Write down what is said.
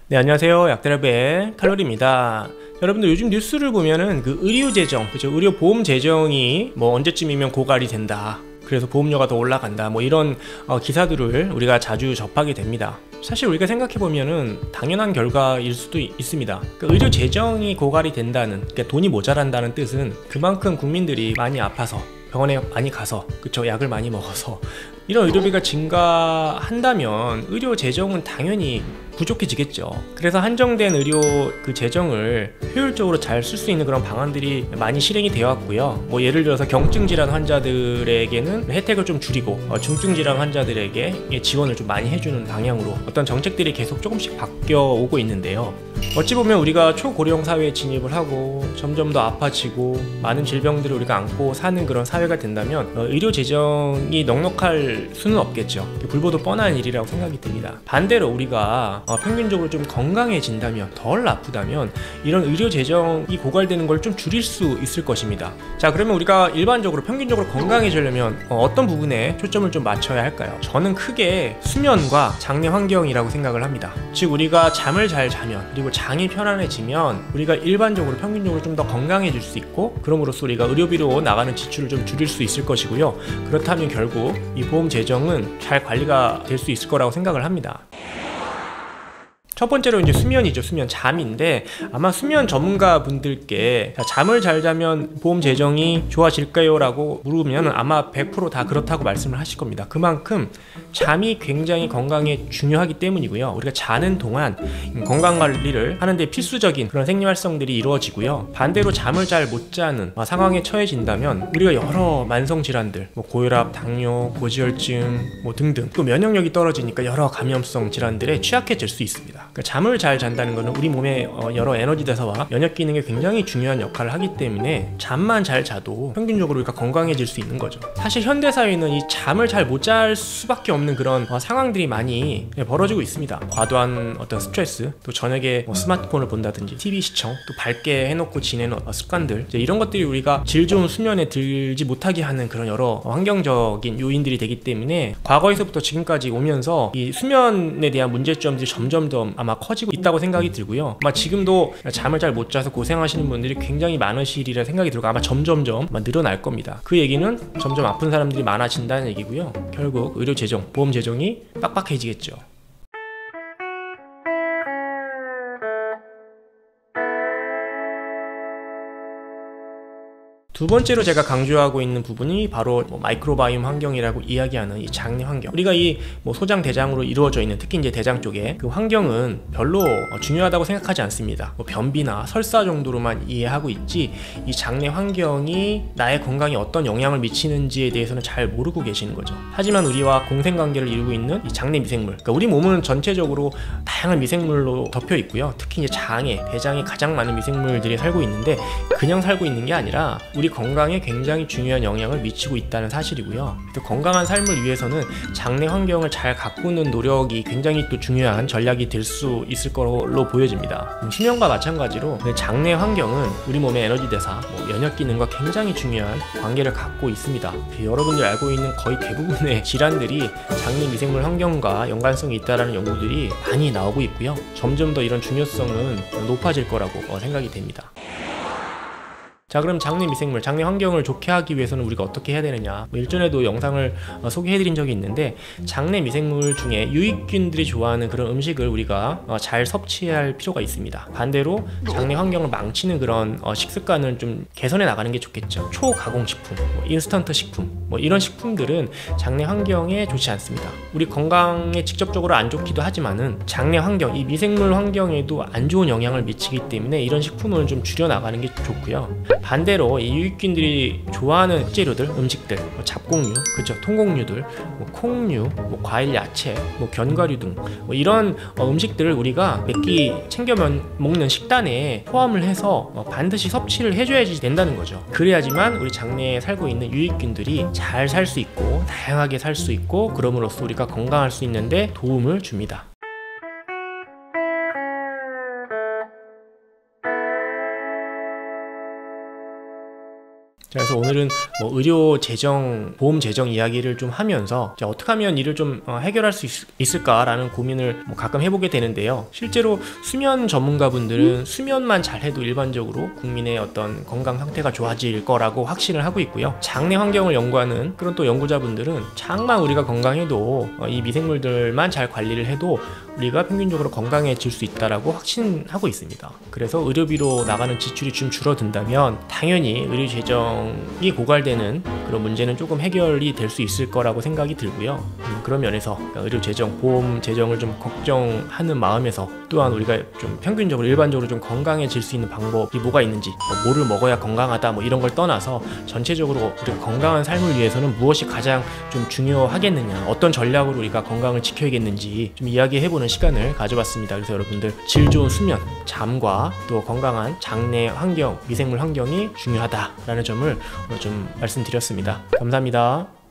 네, 안녕하세요. 약대랍의 칼로리입니다. 여러분들 요즘 뉴스를 보면은 그 의료 재정, 그죠? 의료 보험 재정이 뭐 언제쯤이면 고갈이 된다. 그래서 보험료가 더 올라간다. 뭐 이런 기사들을 우리가 자주 접하게 됩니다. 사실 우리가 생각해 보면은 당연한 결과일 수도 있습니다. 그러니까 의료 재정이 고갈이 된다는, 그러니까 돈이 모자란다는 뜻은 그만큼 국민들이 많이 아파서 병원에 많이 가서, 그쵸, 약을 많이 먹어서 이런 의료비가 증가한다면 의료 재정은 당연히 부족해지겠죠. 그래서 한정된 의료 재정을 효율적으로 잘 쓸 수 있는 그런 방안들이 많이 실행이 되어 왔고요. 뭐 예를 들어서 경증 질환 환자들에게는 혜택을 좀 줄이고 중증 질환 환자들에게 지원을 좀 많이 해주는 방향으로 어떤 정책들이 계속 조금씩 바뀌어 오고 있는데요. 어찌 보면 우리가 초고령 사회에 진입을 하고 점점 더 아파지고 많은 질병들을 우리가 안고 사는 그런 사회가 된다면 의료 재정이 넉넉할 수는 없겠죠. 불보듯 뻔한 일이라고 생각이 듭니다. 반대로 우리가 평균적으로 좀 건강해진다면, 덜 아프다면 이런 의료 재정이 고갈되는 걸 좀 줄일 수 있을 것입니다. 자, 그러면 우리가 일반적으로 평균적으로 건강해지려면 어떤 부분에 초점을 좀 맞춰야 할까요? 저는 크게 수면과 장내 환경이라고 생각을 합니다. 즉 우리가 잠을 잘 자면, 그리고 장이 편안해지면 우리가 일반적으로 평균적으로 좀 더 건강해질 수 있고, 그럼으로써 우리가 의료비로 나가는 지출을 좀 줄일 수 있을 것이고요. 그렇다면 결국 이 보험 재정은 잘 관리가 될 수 있을 거라고 생각을 합니다. 첫 번째로 이제 수면이죠. 수면, 잠인데 아마 수면 전문가 분들께 잠을 잘 자면 보험 재정이 좋아질까요? 라고 물으면 아마 100% 다 그렇다고 말씀을 하실 겁니다. 그만큼 잠이 굉장히 건강에 중요하기 때문이고요. 우리가 자는 동안 건강관리를 하는데 필수적인 그런 생리활성들이 이루어지고요. 반대로 잠을 잘 못 자는 상황에 처해진다면 우리가 여러 만성질환들, 뭐 고혈압, 당뇨, 고지혈증 등등, 또 면역력이 떨어지니까 여러 감염성 질환들에 취약해질 수 있습니다. 그러니까 잠을 잘 잔다는 것은 우리 몸의 여러 에너지 대사와 면역 기능에 굉장히 중요한 역할을 하기 때문에 잠만 잘 자도 평균적으로 우리가 건강해질 수 있는 거죠. 사실 현대 사회는 이 잠을 잘 못 잘 수밖에 없는 그런 상황들이 많이 벌어지고 있습니다. 과도한 어떤 스트레스, 또 저녁에 스마트폰을 본다든지 TV 시청, 또 밝게 해놓고 지내는 습관들, 이런 것들이 우리가 질 좋은 수면에 들지 못하게 하는 그런 여러 환경적인 요인들이 되기 때문에 과거에서부터 지금까지 오면서 이 수면에 대한 문제점들이 점점 더 아마 커지고 있다고 생각이 들고요. 아마 지금도 잠을 잘 못 자서 고생하시는 분들이 굉장히 많으시리라 생각이 들고 아마 점점점 늘어날 겁니다. 그 얘기는 점점 아픈 사람들이 많아진다는 얘기고요. 결국 의료 재정, 보험 재정이 빡빡해지겠죠. 두 번째로 제가 강조하고 있는 부분이 바로 마이크로바이옴 환경이라고 이야기하는 이 장내 환경. 우리가 이 소장, 대장으로 이루어져 있는, 특히 이제 대장 쪽에 그 환경은 별로 중요하다고 생각하지 않습니다. 변비나 설사 정도로만 이해하고 있지 이 장내 환경이 나의 건강에 어떤 영향을 미치는지에 대해서는 잘 모르고 계시는 거죠. 하지만 우리와 공생관계를 이루고 있는 이 장내 미생물, 그러니까 우리 몸은 전체적으로 다양한 미생물로 덮여 있고요. 특히 이제 장에, 대장에 가장 많은 미생물들이 살고 있는데 그냥 살고 있는 게 아니라 우리 건강에 굉장히 중요한 영향을 미치고 있다는 사실이고요. 또 건강한 삶을 위해서는 장내 환경을 잘 가꾸는 노력이 굉장히 또 중요한 전략이 될 수 있을 걸로 보여집니다. 수면과 마찬가지로 장내 환경은 우리 몸의 에너지 대사, 면역 기능과 굉장히 중요한 관계를 갖고 있습니다. 여러분들이 알고 있는 거의 대부분의 질환들이 장내 미생물 환경과 연관성이 있다는 연구들이 많이 나오고 있고요. 점점 더 이런 중요성은 높아질 거라고 생각이 됩니다. 자, 그럼 장내 미생물, 장내 환경을 좋게 하기 위해서는 우리가 어떻게 해야 되느냐, 일전에도 영상을 소개해드린 적이 있는데 장내 미생물 중에 유익균들이 좋아하는 그런 음식을 우리가 잘 섭취할 필요가 있습니다. 반대로 장내 환경을 망치는 그런 식습관을 좀 개선해 나가는 게 좋겠죠. 초가공식품, 인스턴트 식품, 이런 식품들은 장내 환경에 좋지 않습니다. 우리 건강에 직접적으로 안 좋기도 하지만은 장내 환경, 이 미생물 환경에도 안 좋은 영향을 미치기 때문에 이런 식품을 좀 줄여 나가는 게 좋고요. 반대로 이 유익균들이 좋아하는 식재료들, 음식들, 잡곡류, 그렇죠, 통곡류들, 콩류, 과일, 야채, 견과류 등 이런 음식들을 우리가 몇 끼 챙겨 먹는 식단에 포함을 해서 반드시 섭취를 해줘야지 된다는 거죠. 그래야지만 우리 장내에 살고 있는 유익균들이 잘 살 수 있고 다양하게 살 수 있고, 그럼으로써 우리가 건강할 수 있는데 도움을 줍니다. 그래서 오늘은 뭐 의료 재정, 보험 재정 이야기를 좀 하면서 어떻게 하면 이를 좀 해결할 수 있을까라는 고민을 뭐 가끔 해보게 되는데요. 실제로 수면 전문가분들은 수면만 잘해도 일반적으로 국민의 어떤 건강 상태가 좋아질 거라고 확신을 하고 있고요. 장내 환경을 연구하는 그런 또 연구자분들은 장만 우리가 건강해도 이 미생물들만 잘 관리를 해도 우리가 평균적으로 건강해질 수 있다라고 확신하고 있습니다. 그래서 의료비로 나가는 지출이 좀 줄어든다면 당연히 의료 재정이 고갈되는 그런 문제는 조금 해결이 될 수 있을 거라고 생각이 들고요. 그런 면에서 의료 재정, 보험 재정을 좀 걱정하는 마음에서 또한 우리가 좀 평균적으로 일반적으로 좀 건강해질 수 있는 방법이 뭐가 있는지, 뭐를 먹어야 건강하다 뭐 이런 걸 떠나서 전체적으로 우리가 건강한 삶을 위해서는 무엇이 가장 좀 중요하겠느냐, 어떤 전략으로 우리가 건강을 지켜야겠는지 좀 이야기해보는 시간을 가져봤습니다. 그래서 여러분들 질 좋은 수면, 잠과 또 건강한 장내 환경, 미생물 환경이 중요하다라는 점을 좀 말씀드렸습니다. 감사합니다.